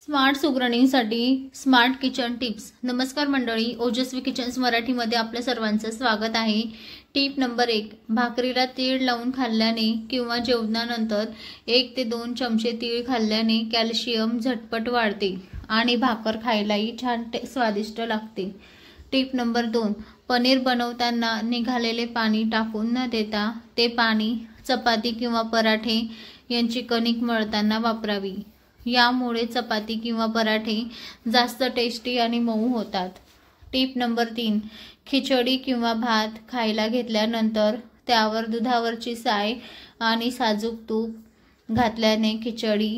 Smart सुगरणींसाठी smart kitchen tips. नमस्कार मंडळी, ओजस्वी किचन्स मराठीमध्ये आपल्या सर्वांचं स्वागत आहे। टिप नंबर 1, भाकरीला तीळ लावून खाल्ल्याने किंवा जेवणानंतर 1 ते 2 चमचे तीळ खाल्ल्याने कॅल्शियम झटपट वाढते आणि भाकर खायलाही छान स्वादिष्ट लागते। टिप नंबर 2, पनीर बनवताना निघालेले पाणी टाकून न देता ते पाणी चपाती किंवा पराठे यांची कणिक मळताना वापरावी। यामुळे चपाती किंवा पराठे जास्त टेस्टी आणि मऊ होतात। टिप नंबर 3, खिचडी किंवा भात खायला घेतल्यानंतर त्यावर दुधावरची साय आणि साजूक तूप घातल्याने खिचडी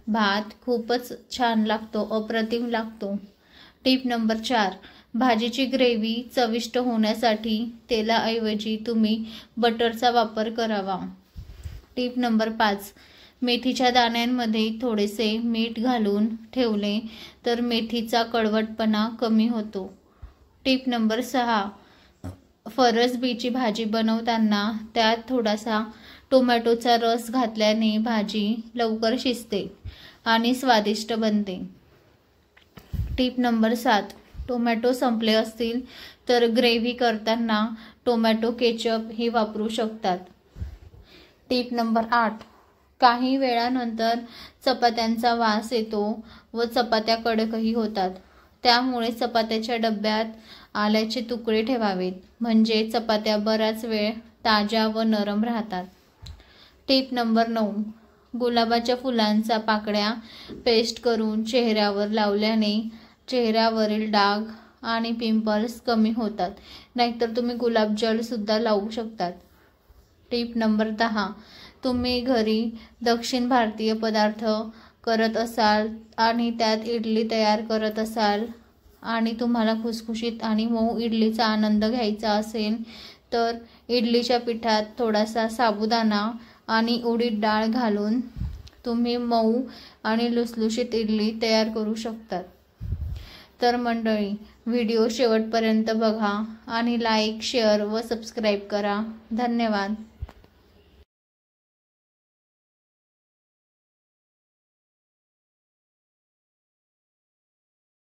भात खूपच छान लागतो, अप्रतिम लागतो। टिप नंबर 4, भाजीची ग्रेव्ही चविष्ट होण्यासाठी तेलाऐवजी तुम्ही बटरचा वापर करावा। टिप नंबर 5, मेथीच्या दाण्यांमध्ये थोडेसे मीठ घालून ठेवले तर मेथीचा कडवटपणा कमी होतो। टिप नंबर 6, फरसबीची भाजी बनवताना त्यात थोडासा टोमॅटोचा रस घातल्याने भाजी लवकर शिजते आणि स्वादिष्ट बनते। टिप नंबर 7, टोमॅटो संपले असतील तर ग्रेव्ही करताना टोमॅटो केचप ही वापरू शकतात। टिप नंबर 8, काही वेळानंतर चपात्यांचा वास येतो व चपात्या कडकही होतात, त्यामुळे चपात्याच्या डब्यात आल्याचे तुकडे ठेवावेत, म्हणजे चपात्या बराच वेळ ताज्या व नरम राहतात। टिप नंबर 9, गुलाबाच्या फुलांचा पाकळ्या पेस्ट करून चेहऱ्यावर लावल्याने चेहऱ्यावरील डाग आणि पिंपल्स कमी होतात, नाहीतर तुम्ही गुलाबजल सुद्धा लावू शकतात। टिप नंबर 10, तुम्ही घरी दक्षिण भारतीय पदार्थ करत असाल आणि त्यात इडली तयार करत असाल आणि तुम्हाला खुसखुशीत आणि मऊ इडलीचा आनंद घ्यायचा असेल तर इडलीच्या पिठात थोडासा साबुदाणा आणि उडीद डाळ घालून तुम्ही मऊ आणि लुसलुशीत इडली तयार करू शकतात। तर मंडळी, व्हिडिओ शेवटपर्यंत बघा आणि लाईक, शेअर व सबस्क्राईब करा। धन्यवाद।